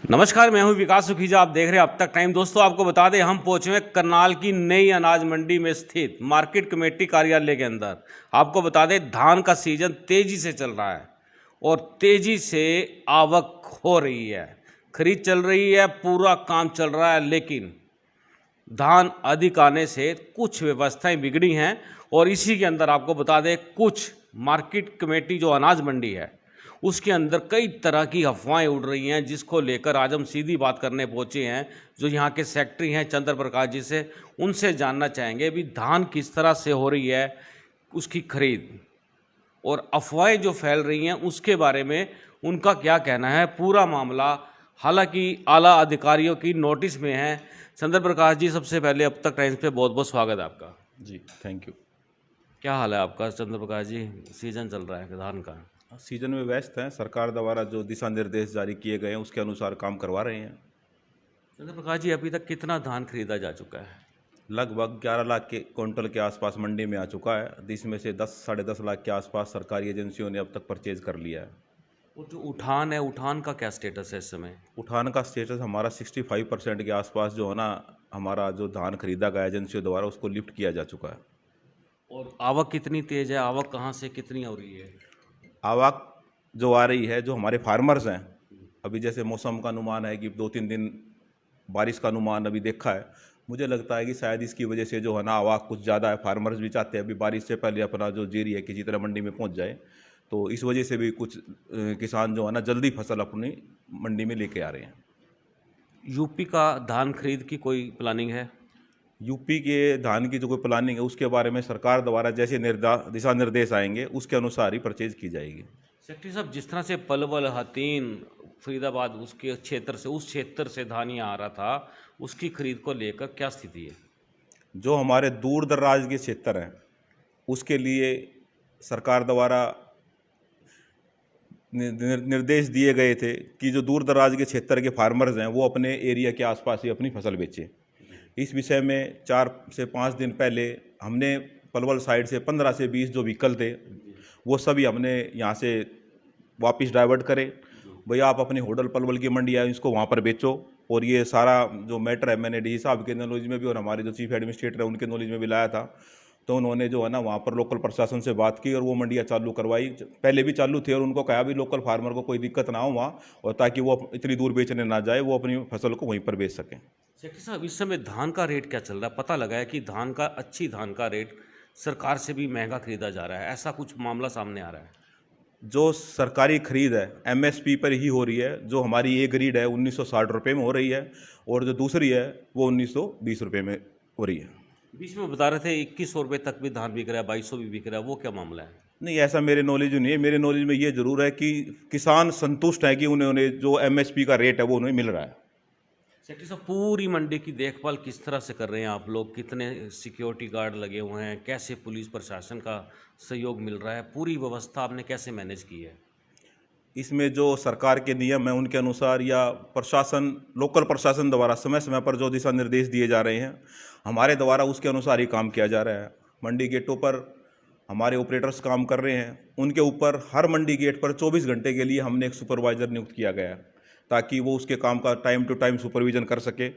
नमस्कार, मैं हूं विकास सुखीजा। आप देख रहे हैं अब तक टाइम। दोस्तों, आपको बता दें हम पहुंचे हैं करनाल की नई अनाज मंडी में स्थित मार्केट कमेटी कार्यालय के अंदर। आपको बता दें धान का सीजन तेजी से चल रहा है और तेजी से आवक हो रही है, खरीद चल रही है, पूरा काम चल रहा है। लेकिन धान अधिक आने से कुछ व्यवस्थाएं बिगड़ी हैं और इसी के अंदर आपको बता दें कुछ मार्केट कमेटी जो अनाज मंडी है उसके अंदर कई तरह की अफवाहें उड़ रही हैं, जिसको लेकर आज हम सीधी बात करने पहुंचे हैं जो यहाँ के सेक्रेटरी हैं चंद्र प्रकाश जी से। उनसे जानना चाहेंगे भी धान किस तरह से हो रही है उसकी खरीद और अफवाहें जो फैल रही हैं उसके बारे में उनका क्या कहना है। पूरा मामला हालांकि आला अधिकारियों की नोटिस में है। चंद्र प्रकाश जी, सबसे पहले अब तक टाइम्स पे बहुत बहुत स्वागत है आपका। जी, थैंक यू। क्या हाल है आपका चंद्र प्रकाश जी? सीजन चल रहा है धान का, सीजन में व्यस्त हैं। सरकार द्वारा जो दिशा निर्देश जारी किए गए हैं उसके अनुसार काम करवा रहे हैं। चंद्र प्रकाश जी, अभी तक कितना धान खरीदा जा चुका है? लगभग 11 लाख के क्विंटल के आसपास मंडी में आ चुका है। इसमें से 10 साढ़े 10 लाख के आसपास सरकारी एजेंसियों ने अब तक परचेज कर लिया है। और जो उठान है, उठान का क्या स्टेटस है इस समय? उठान का स्टेटस हमारा 65% के आसपास जो है ना, हमारा जो धान खरीदा गया एजेंसियों द्वारा उसको लिफ्ट किया जा चुका है। और आवक कितनी तेज है? आवक कहाँ से कितनी हो रही है? आवक जो आ रही है, जो हमारे फार्मर्स हैं, अभी जैसे मौसम का अनुमान है कि 2-3 दिन बारिश का अनुमान अभी देखा है, मुझे लगता है कि शायद इसकी वजह से जो है ना आवक कुछ ज़्यादा है। फार्मर्स भी चाहते हैं अभी बारिश से पहले अपना जो जीरी है किसी तरह मंडी में पहुंच जाए, तो इस वजह से भी कुछ किसान जो है ना जल्दी फसल अपनी मंडी में लेके आ रहे हैं। यूपी का धान खरीद की कोई प्लानिंग है? यूपी के धान की जो कोई प्लानिंग है उसके बारे में सरकार द्वारा जैसे दिशा निर्देश आएंगे उसके अनुसार ही परचेज की जाएगी। सेक्रेटरी साहब, जिस तरह से पलवल, हतीन, फरीदाबाद उसके क्षेत्र से उस क्षेत्र से धान यहाँ आ रहा था, उसकी खरीद को लेकर क्या स्थिति है? जो हमारे दूर दराज के क्षेत्र हैं उसके लिए सरकार द्वारा निर्देश दिए गए थे कि जो दूर दराज के क्षेत्र के फार्मर्स हैं वो अपने एरिया के आसपास ही अपनी फसल बेचें। इस विषय में 4 से 5 दिन पहले हमने पलवल साइड से 15 से 20 जो व्हीकल थे वो सभी हमने यहाँ से वापस डाइवर्ट करे। भैया आप अपनी होटल पलवल की मंडी है इसको वहाँ पर बेचो। और ये सारा जो मैटर है मैंने डी साहब के नॉलेज में भी और हमारे जो चीफ एडमिनिस्ट्रेटर है उनके नॉलेज में भी लाया था, तो उन्होंने जो है ना वहाँ पर लोकल प्रशासन से बात की और वो मंडियाँ चालू करवाई। पहले भी चालू थे और उनको कहा भी लोकल फार्मर को कोई दिक्कत ना हो वहाँ, और ताकि वो इतनी दूर बेचने ना जाए, वो अपनी फसल को वहीं पर बेच सकें। सेक्रेटरी साहब, इस समय धान का रेट क्या चल रहा है? पता लगा है कि अच्छी धान का रेट सरकार से भी महंगा खरीदा जा रहा है, ऐसा कुछ मामला सामने आ रहा है? जो सरकारी खरीद है एमएसपी पर ही हो रही है। जो हमारी ए ग्रेड है 1960 रुपये में हो रही है और जो दूसरी है वो 1920 रुपये में हो रही है। बीच में बता रहे थे 2100 रुपये तक भी धान बिक रहा है, 2200 भी बिक रहा है, वो क्या मामला है? नहीं, ऐसा मेरे नॉलेज में नहीं है। मेरे नॉलेज में ये जरूर है कि किसान संतुष्ट है कि उन्हें जो एमएसपी का रेट है वो उन्हें मिल रहा है। सेक्रेटरी साहब, पूरी मंडी की देखभाल किस तरह से कर रहे हैं आप लोग? कितने सिक्योरिटी गार्ड लगे हुए हैं? कैसे पुलिस प्रशासन का सहयोग मिल रहा है? पूरी व्यवस्था आपने कैसे मैनेज की है? इसमें जो सरकार के नियम हैं उनके अनुसार या प्रशासन, लोकल प्रशासन द्वारा समय समय पर जो दिशा निर्देश दिए जा रहे हैं हमारे द्वारा उसके अनुसार ही काम किया जा रहा है। मंडी गेटों पर हमारे ऑपरेटर्स काम कर रहे हैं, उनके ऊपर हर मंडी गेट पर 24 घंटे के लिए हमने एक सुपरवाइज़र नियुक्त किया गया है ताकि वो उसके काम का टाइम टू टाइम सुपरविजन कर सके।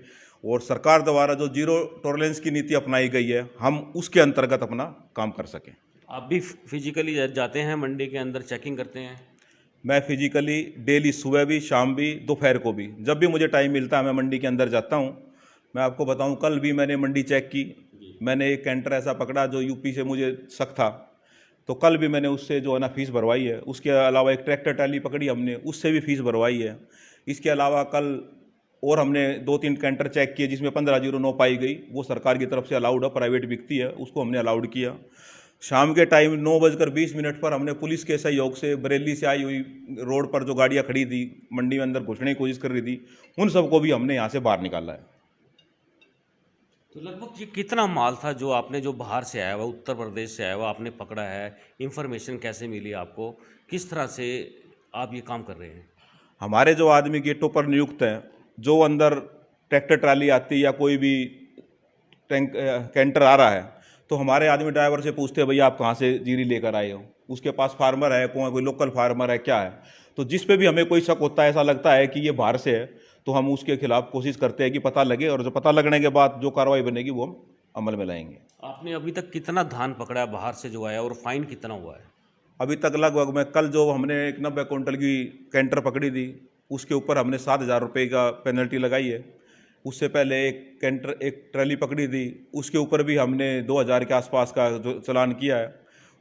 और सरकार द्वारा जो जीरो टॉलरेंस की नीति अपनाई गई है हम उसके अंतर्गत अपना काम कर सकें। आप भी फिजिकली जाते हैं मंडी के अंदर, चेकिंग करते हैं? मैं फिजिकली डेली सुबह भी, शाम भी, दोपहर को भी, जब भी मुझे टाइम मिलता है मैं मंडी के अंदर जाता हूँ। मैं आपको बताऊँ, कल भी मैंने मंडी चेक की। मैंने एक कैंटर ऐसा पकड़ा जो यूपी से मुझे शक था, तो कल भी मैंने उससे जो है ना फीस भरवाई है। उसके अलावा एक ट्रैक्टर ट्राली पकड़ी हमने, उससे भी फीस भरवाई है। इसके अलावा कल और हमने 2-3 कैंटर चेक किए जिसमें 1509 पाई गई, वो सरकार की तरफ से अलाउड है, प्राइवेट बिकती है, उसको हमने अलाउड किया। शाम के टाइम 9:20 पर हमने पुलिस के सहयोग से बरेली से आई हुई रोड पर जो गाड़ियाँ खड़ी थी मंडी में अंदर घुसने की कोशिश कर रही थी, उन सबको भी हमने यहाँ से बाहर निकाला है। तो लगभग ये कितना माल था जो आपने, जो बाहर से आया हुआ, उत्तर प्रदेश से आया हुआ, आपने पकड़ा है? इन्फॉर्मेशन कैसे मिली आपको? किस तरह से आप ये काम कर रहे हैं? हमारे जो आदमी गेटों पर नियुक्त हैं, जो अंदर ट्रैक्टर ट्राली आती है या कोई भी कैंटर आ रहा है, तो हमारे आदमी ड्राइवर से पूछते हैं भैया आप कहाँ से जीरी लेकर आए हो, उसके पास फार्मर है, कोई लोकल फार्मर है, क्या है। तो जिस पे भी हमें कोई शक होता है, ऐसा लगता है कि ये बाहर से है, तो हम उसके खिलाफ कोशिश करते हैं कि पता लगे, और जो पता लगने के बाद जो कार्रवाई बनेगी वो हम अमल में लाएंगे। आपने अभी तक कितना धान पकड़ा है बाहर से जो आया और फाइन कितना हुआ है? अभी तक लगभग में कल जो हमने एक 90 क्विंटल की कैंटर पकड़ी थी उसके ऊपर हमने 7,000 रुपये का पेनल्टी लगाई है। उससे पहले एक ट्रैली पकड़ी थी, उसके ऊपर भी हमने 2,000 के आसपास का जो चालान किया है।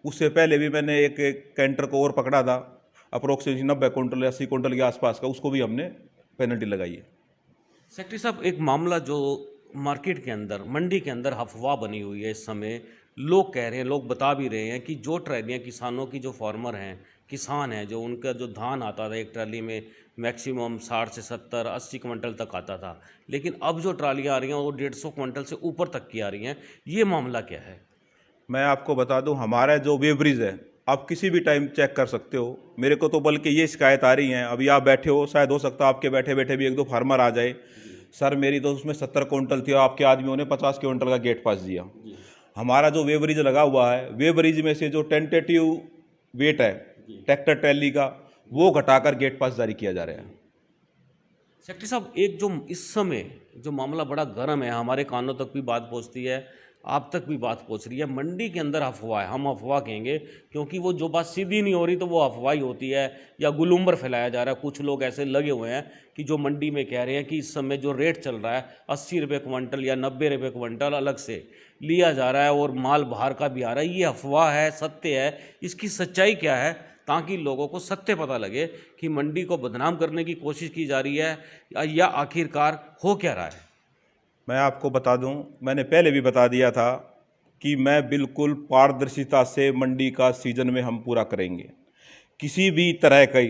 उससे पहले भी मैंने एक कैंटर को और पकड़ा था अप्रोक्सीमेटली 90 क्विंटल 80 क्विंटल के आसपास का, उसको भी हमने पेनल्टी लगाई है। सेक्रेटरी साहब, एक मामला जो मार्केट के अंदर, मंडी के अंदर अफवाह बनी हुई है इस समय, लोग कह रहे हैं, लोग बता भी रहे हैं कि जो ट्रैलियाँ किसानों की, जो फार्मर हैं, किसान हैं, जो उनका जो धान आता था एक ट्राली में मैक्सिमम 60 से 70 80 क्विंटल तक आता था, लेकिन अब जो ट्रालियाँ आ रही हैं वो 150 क्विंटल से ऊपर तक की आ रही हैं। ये मामला क्या है? मैं आपको बता दूं, हमारा जो वेब्रिज है आप किसी भी टाइम चेक कर सकते हो। मेरे को तो बल्कि ये शिकायत आ रही है, अभी आप बैठे हो, शायद हो सकता है आपके बैठे बैठे भी एक दो फार्मर आ जाए, सर मेरी तो उसमें 70 क्विंटल थी और आपके आदमियों ने 50 क्विंटल का गेट पास दिया। हमारा जो वेब्रिज लगा हुआ है, वेब्रिज में से जो टेंटेटिव वेट है ट्रैक्टर ट्रैली का, वो घटाकर गेट पास जारी किया जा रहा है। सेक्रेटरी साहब, एक जो इस समय जो मामला बड़ा गर्म है, हमारे कानों तक भी बात पहुंचती है, आप तक भी बात पहुंच रही है, मंडी के अंदर अफवाह है, हम अफवाह कहेंगे क्योंकि वो जो बात सीधी नहीं हो रही तो वो अफवाह ही होती है या गुलूम्बर फैलाया जा रहा है। कुछ लोग ऐसे लगे हुए हैं कि जो मंडी में कह रहे हैं कि इस समय जो रेट चल रहा है 80 रुपये क्विंटल या 90 रुपये क्विंटल अलग से लिया जा रहा है और माल बाहर का भी आ रहा है। ये अफवाह है, सत्य है? इसकी सच्चाई क्या है, ताकि लोगों को सत्य पता लगे कि मंडी को बदनाम करने की कोशिश की जा रही है या आखिरकार हो क्या रहा है? मैं आपको बता दूं, मैंने पहले भी बता दिया था कि मैं बिल्कुल पारदर्शिता से मंडी का सीजन में हम पूरा करेंगे। किसी भी तरह का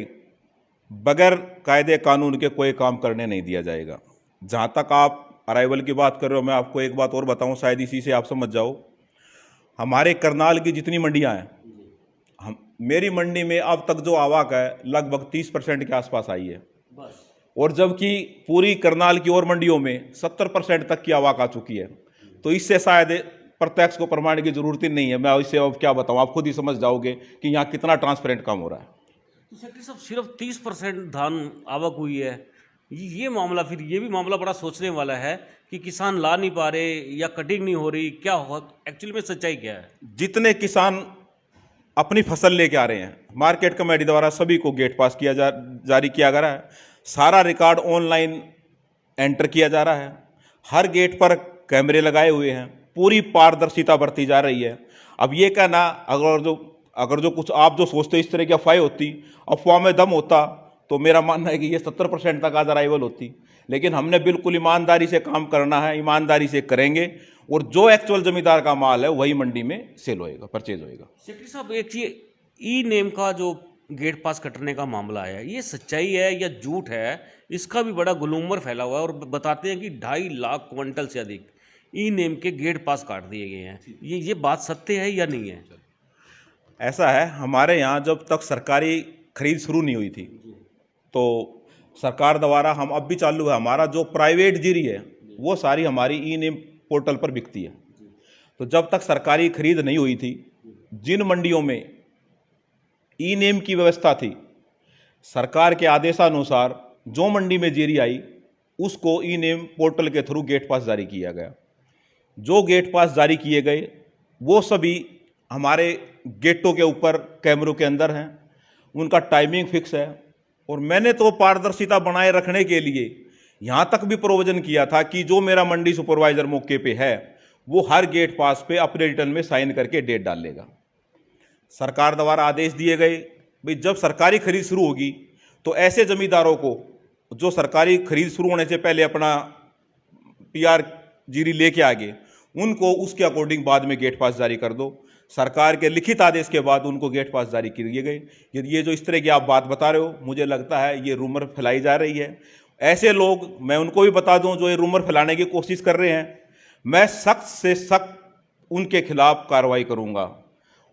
बगैर कायदे कानून के कोई काम करने नहीं दिया जाएगा। जहाँ तक आप अराइवल की बात कर रहे हो, मैं आपको एक बात और बताऊं, शायद इसी से आप समझ जाओ। हमारे करनाल की जितनी मंडियां हैं, हम मेरी मंडी में अब तक जो आवक है लगभग 30% के आसपास आई है, बस। और जबकि पूरी करनाल की और मंडियों में 70% तक की आवक आ चुकी है। तो इससे शायद प्रत्यक्ष को प्रमाण की जरूरत ही नहीं है। मैं इससे अब क्या बताऊं, आप खुद ही समझ जाओगे कि यहाँ कितना ट्रांसपेरेंट काम हो रहा है। तो सेक्रेटरी साहब, सिर्फ 30% धान आवक हुई है, ये मामला, फिर ये भी मामला बड़ा सोचने वाला है कि किसान ला नहीं पा रहे या कटिंग नहीं हो रही, क्या हो एक्चुअली में सच्चाई क्या है? जितने किसान अपनी फसल लेके आ रहे हैं, मार्केट कमेटी द्वारा सभी को गेट पास जारी किया जा रहा है। सारा रिकॉर्ड ऑनलाइन एंटर किया जा रहा है। हर गेट पर कैमरे लगाए हुए हैं, पूरी पारदर्शिता बरती जा रही है। अब ये कहना, अगर जो कुछ आप जो सोचते इस तरह की अफवाहें होती, अफवाह में दम होता, तो मेरा मानना है कि ये 70% तक आज अराइवल होती। लेकिन हमने बिल्कुल ईमानदारी से काम करना है, ईमानदारी से करेंगे, और जो एक्चुअल जमींदार का माल है वही मंडी में सेल होएगा, परचेज होएगा। सेक्रेटरी साहब, एक ये ई नेम का जो गेट पास कटने का मामला है, ये सच्चाई है या झूठ है? इसका भी बड़ा गुलूमर फैला हुआ है और बताते हैं कि 2.5 लाख क्विंटल से अधिक ई नेम के गेट पास काट दिए गए हैं। ये बात सत्य है या नहीं है? ऐसा है, हमारे यहाँ जब तक सरकारी खरीद शुरू नहीं हुई थी, तो सरकार द्वारा, हम अब भी चालू है, हमारा जो प्राइवेट जीरी है वो सारी हमारी ई नेम पोर्टल पर बिकती है। तो जब तक सरकारी खरीद नहीं हुई थी, जिन मंडियों में ई नेम की व्यवस्था थी, सरकार के आदेशानुसार जो मंडी में जीरी आई उसको ई नेम पोर्टल के थ्रू गेट पास जारी किया गया। जो गेट पास जारी किए गए वो सभी हमारे गेटों के ऊपर कैमरों के अंदर हैं, उनका टाइमिंग फिक्स है। और मैंने तो पारदर्शिता बनाए रखने के लिए यहाँ तक भी प्रोविजन किया था कि जो मेरा मंडी सुपरवाइजर मौके पे है वो हर गेट पास पे अपने रिटर्न में साइन करके डेट डाल लेगा। सरकार द्वारा आदेश दिए गए, भाई जब सरकारी खरीद शुरू होगी तो ऐसे जमींदारों को जो सरकारी खरीद शुरू होने से पहले अपना पीआर जीरी लेके आगे, उनको उसके अकॉर्डिंग बाद में गेट पास जारी कर दो। सरकार के लिखित आदेश के बाद उनको गेट पास जारी किए गए। ये जो इस तरह की आप बात बता रहे हो, मुझे लगता है ये रूमर फैलाई जा रही है। ऐसे लोग, मैं उनको भी बता दूं जो ये रूमर फैलाने की कोशिश कर रहे हैं, मैं सख्त से सख्त उनके खिलाफ कार्रवाई करूंगा।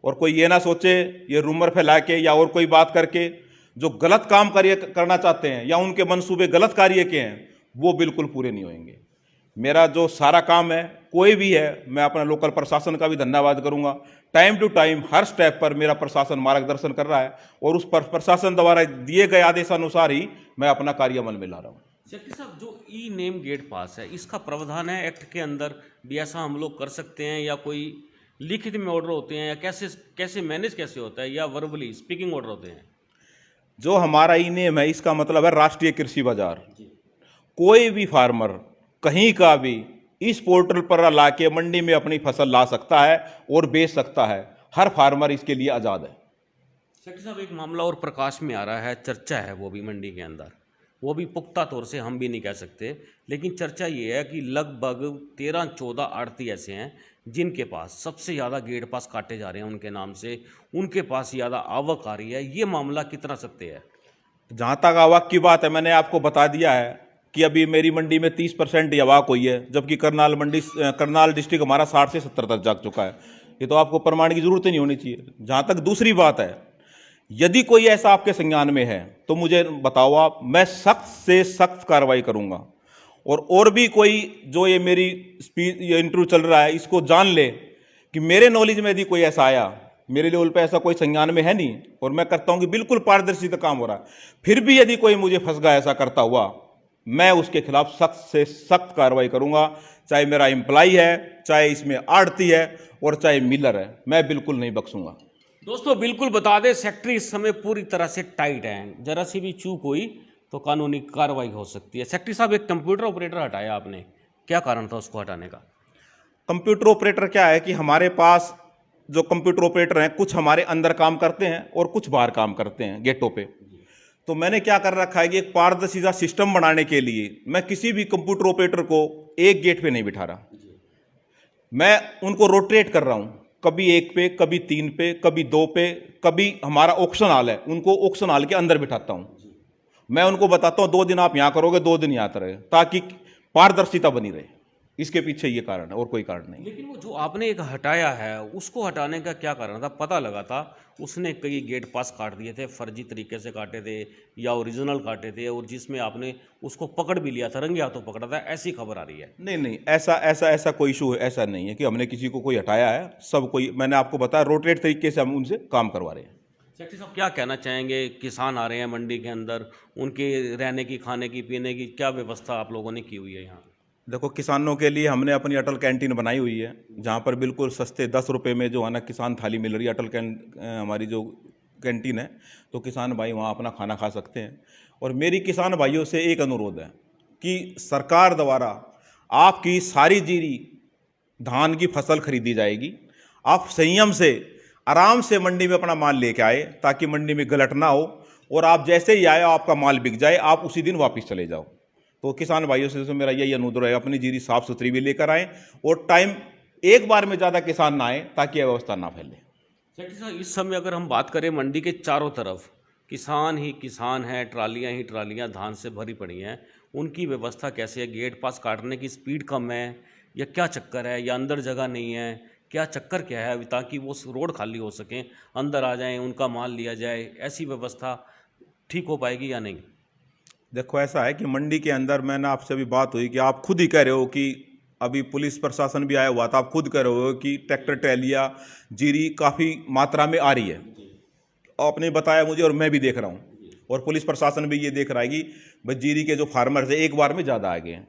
और कोई ये ना सोचे ये रूमर फैला के या और कोई बात करके जो गलत काम करना चाहते हैं या उनके मंसूबे गलत कार्य के हैं, वो बिल्कुल पूरे नहीं होंगे। मेरा जो सारा काम है, कोई भी है, मैं अपना लोकल प्रशासन का भी धन्यवाद करूंगा। टाइम टू टाइम हर स्टेप पर मेरा प्रशासन मार्गदर्शन कर रहा है और उस पर प्रशासन द्वारा दिए गए आदेशानुसार ही मैं अपना कार्य अमल में ला रहा हूँ। सेक्रेटरी साहब, जो ई नेम गेट पास है, इसका प्रावधान है एक्ट के अंदर भी ऐसा हम लोग कर सकते हैं, या कोई लिखित में ऑर्डर होते हैं, या कैसे कैसे मैनेज कैसे होता है, या वर्बली स्पीकिंग ऑर्डर होते हैं? जो हमारा ई नेम है इसका मतलब है राष्ट्रीय कृषि बाजार। कोई भी फार्मर कहीं का भी इस पोर्टल पर ला के मंडी में अपनी फसल ला सकता है और बेच सकता है। हर फार्मर इसके लिए आज़ाद है। सेक्रेटरी साहब, एक मामला और प्रकाश में आ रहा है, चर्चा है वो भी मंडी के अंदर, वो भी पुख्ता तौर से हम भी नहीं कह सकते, लेकिन चर्चा ये है कि लगभग 13-14 आड़ती ऐसे हैं जिनके पास सबसे ज़्यादा गेट पास काटे जा रहे हैं उनके नाम से, उनके पास ज़्यादा आवक आ रही है। ये मामला कितना सत्य है? जहाँ तक आवक की बात है, मैंने आपको बता दिया है कि अभी मेरी मंडी में 30% ही आवक हुई है, जबकि करनाल डिस्ट्रिक्ट हमारा 60 से 70 तक जा चुका है। ये तो आपको प्रमाण की जरूरत ही नहीं होनी चाहिए। जहाँ तक दूसरी बात है, यदि कोई ऐसा आपके संज्ञान में है तो मुझे बताओ आप, मैं सख्त से सख्त कार्रवाई करूंगा। और भी कोई जो ये मेरी स्पीच ये इंटरव्यू चल रहा है इसको जान ले कि मेरे नॉलेज में यदि कोई ऐसा आया, मेरे लेवल पे ऐसा कोई संज्ञान में है नहीं, और मैं करता हूं कि बिल्कुल पारदर्शी का काम हो रहा है, फिर भी यदि कोई मुझे फंस गया ऐसा करता हुआ, मैं उसके खिलाफ सख्त से सख्त कार्रवाई करूंगा। चाहे मेरा एम्प्लॉय है, चाहे इसमें आड़ती है, और चाहे मिलर है, मैं बिल्कुल नहीं बख्शूंगा। दोस्तों बिल्कुल बता दें, सेक्रेटरी इस समय पूरी तरह से टाइट हैं, जरा सी भी चूक हुई तो कानूनी कार्रवाई हो सकती है। सेक्रेटरी साहब, एक कंप्यूटर ऑपरेटर हटाया आपने, क्या कारण था उसको हटाने का? कंप्यूटर ऑपरेटर क्या है कि हमारे पास जो कंप्यूटर ऑपरेटर हैं, कुछ हमारे अंदर काम करते हैं और कुछ बाहर काम करते हैं गेटों पे। तो मैंने क्या कर रखा है कि एक पारदर्शी सिस्टम बनाने के लिए मैं किसी भी कंप्यूटर ऑपरेटर को एक गेट पे नहीं बिठा रहा, मैं उनको रोटेट कर रहा हूं, कभी एक पे, कभी 3 पे, कभी 2 पे, कभी हमारा ऑक्शन हॉल है, उनको ऑक्शन हॉल के अंदर बिठाता हूं। मैं उनको बताता हूं 2 दिन आप यहां करोगे, 2 दिन यहां रहे, ताकि पारदर्शिता बनी रहे। इसके पीछे ये कारण है और कोई कारण नहीं। लेकिन वो जो आपने एक हटाया है, उसको हटाने का क्या कारण था? पता लगा था उसने कई गेट पास काट दिए थे, फर्जी तरीके से काटे थे या ओरिजिनल काटे थे, और जिसमें आपने उसको पकड़ भी लिया था, रंगे हाथों पकड़ा था, ऐसी खबर आ रही है। नहीं, ऐसा कोई इशू ऐसा नहीं है कि हमने किसी को कोई हटाया है। सब कोई, मैंने आपको बताया, रोटेट तरीके से हम उनसे काम करवा रहे हैं। सेक्रेटरी साहब, क्या कहना चाहेंगे? किसान आ रहे हैं मंडी के अंदर, उनके रहने की, खाने की, पीने की क्या व्यवस्था आप लोगों ने की हुई है यहाँ? देखो, किसानों के लिए हमने अपनी अटल कैंटीन बनाई हुई है, जहाँ पर बिल्कुल सस्ते 10 रुपये में जो है ना किसान थाली मिल रही है। हमारी जो कैंटीन है, तो किसान भाई वहाँ अपना खाना खा सकते हैं। और मेरी किसान भाइयों से एक अनुरोध है कि सरकार द्वारा आपकी सारी जीरी धान की फसल खरीदी जाएगी, आप संयम से आराम से मंडी में अपना माल लेके आए, ताकि मंडी में गलत ना हो, और आप जैसे ही आए आपका माल बिक जाए, आप उसी दिन वापस चले जाओ। तो किसान भाइयों से मेरा यही अनुरोध है, अपनी जीरी साफ सुथरी भी लेकर आएँ, और टाइम एक बार में ज़्यादा किसान ना आए, ताकि व्यवस्था ना फैले। सेक्रेटरी साहब, इस समय अगर हम बात करें, मंडी के चारों तरफ किसान ही किसान हैं, ट्रालियां ही ट्रालियां धान से भरी पड़ी हैं, उनकी व्यवस्था कैसे है? गेट पास काटने की स्पीड कम है, या क्या चक्कर है, या अंदर जगह नहीं है, क्या चक्कर क्या है, ताकि वो रोड खाली हो सकें, अंदर आ जाएं, उनका माल लिया जाए, ऐसी व्यवस्था ठीक हो पाएगी या नहीं? देखो, ऐसा है कि मंडी के अंदर, मैंने आपसे अभी बात हुई कि आप खुद ही कह रहे हो कि अभी पुलिस प्रशासन भी आया हुआ था, आप खुद कह रहे हो कि ट्रैक्टर ट्रैलियाँ जीरी काफ़ी मात्रा में आ रही है। आपने बताया मुझे, और मैं भी देख रहा हूँ, और पुलिस प्रशासन भी ये देख रहा है कि भाई जीरी के जो फार्मर्स है एक बार में ज़्यादा आ गए हैं।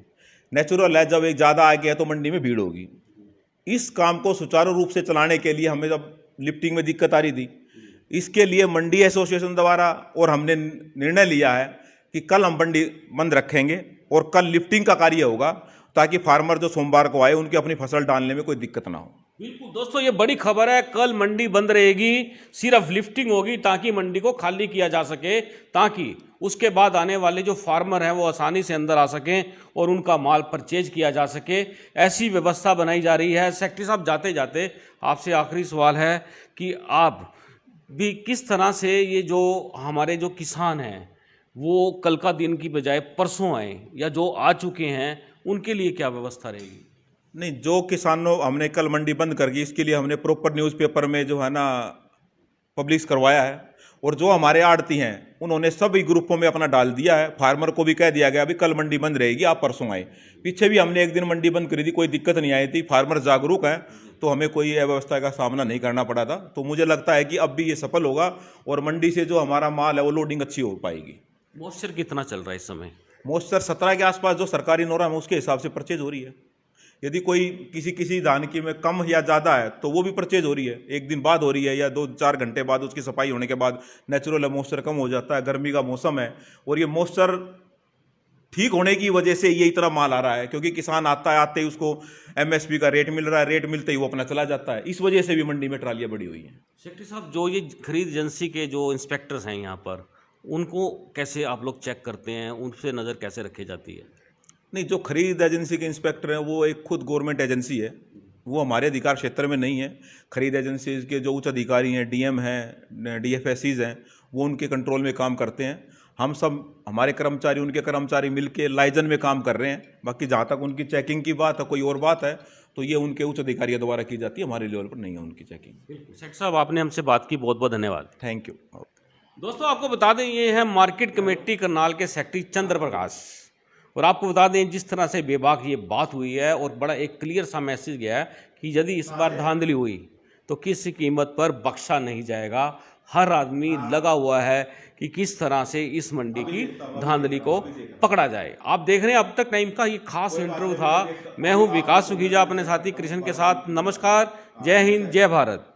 नेचुरल है, जब एक ज़्यादा आ गया तो मंडी में भीड़ होगी। इस काम को सुचारू रूप से चलाने के लिए हमें जब लिफ्टिंग में दिक्कत आ रही थी, इसके लिए मंडी एसोसिएशन द्वारा और हमने निर्णय लिया है कि कल हम मंडी बंद रखेंगे, और कल लिफ्टिंग का कार्य होगा, ताकि फार्मर जो सोमवार को आए उनकी अपनी फसल डालने में कोई दिक्कत ना हो। बिल्कुल दोस्तों, ये बड़ी खबर है, कल मंडी बंद रहेगी, सिर्फ लिफ्टिंग होगी ताकि मंडी को खाली किया जा सके, ताकि उसके बाद आने वाले जो फार्मर हैं वो आसानी से अंदर आ सकें और उनका माल परचेज किया जा सके। ऐसी व्यवस्था बनाई जा रही है। सेक्रेटरी साहब, जाते जाते आपसे आखिरी सवाल है कि आप भी किस तरह से ये जो हमारे जो किसान हैं वो कल का दिन की बजाय परसों आए, या जो आ चुके हैं उनके लिए क्या व्यवस्था रहेगी? नहीं, जो किसानों, हमने कल मंडी बंद कर दी, इसके लिए हमने प्रॉपर न्यूज़पेपर में जो है ना पब्लिश करवाया है, और जो हमारे आड़ती हैं उन्होंने सभी ग्रुपों में अपना डाल दिया है। फार्मर को भी कह दिया गया अभी कल मंडी बंद रहेगी, आप परसों आए। पीछे भी हमने एक दिन मंडी बंद करी थी, कोई दिक्कत नहीं आई थी, फार्मर जागरूक हैं, तो हमें कोई अव्यवस्था का सामना नहीं करना पड़ा था। तो मुझे लगता है कि अब भी ये सफल होगा, और मंडी से जो हमारा माल है वो लोडिंग अच्छी हो पाएगी। मॉइस्चर कितना चल रहा है इस समय? मॉइस्चर 17 के आसपास जो सरकारी नॉर्म है उसके हिसाब से परचेज हो रही है। यदि कोई किसी धान की में कम या ज़्यादा है तो वो भी परचेज हो रही है, एक दिन बाद हो रही है या 2-4 घंटे बाद उसकी सफाई होने के बाद नेचुरल मॉइस्चर कम हो जाता है। गर्मी का मौसम है और ये मॉइस्चर ठीक होने की वजह से ये इतना माल आ रहा है, क्योंकि किसान आता है, आते ही उसको एमएसपी का रेट मिल रहा है, रेट मिलते ही वो अपना चला जाता है। इस वजह से भी मंडी में ट्रालियाँ बढ़ी हुई हैं। सेक्रेटरी साहब, जो ये खरीद एजेंसी के जो इंस्पेक्टर्स हैं यहाँ पर, उनको कैसे आप लोग चेक करते हैं, उनसे नज़र कैसे रखी जाती है? नहीं, जो खरीद एजेंसी के इंस्पेक्टर हैं वो एक खुद गवर्नमेंट एजेंसी है, वो हमारे अधिकार क्षेत्र में नहीं है। खरीद एजेंसी के जो उच्च अधिकारी हैं, डीएम हैं, डीएफएससीज हैं, वो उनके कंट्रोल में काम करते हैं। हम सब, हमारे कर्मचारी, उनके कर्मचारी मिलके लाइजन में काम कर रहे हैं। बाकी जहाँ तक उनकी चेकिंग की बात है, कोई और बात है, तो ये उनके उच्च अधिकारियों द्वारा की जाती है, हमारे लेवल पर नहीं है उनकी चेकिंग। सेक्रेटरी साहब, आपने हमसे बात की, बहुत बहुत धन्यवाद। Thank you. दोस्तों, आपको बता दें, ये है मार्केट कमेटी करनाल के सेक्रेटरी चंद्र प्रकाश। और आपको बता दें, जिस तरह से बेबाक ये बात हुई है और बड़ा एक क्लियर सा मैसेज गया है कि यदि इस बार धांधली हुई तो किसी कीमत पर बख्शा नहीं जाएगा। हर आदमी लगा हुआ है कि किस तरह से इस मंडी की धांधली को पकड़ा जाए। आप देख रहे हैं अब तक टाइम का ये खास इंटरव्यू था। मैं हूं विकास सुखीजा, अपने साथी कृष्ण के साथ। नमस्कार, जय हिंद, जय भारत।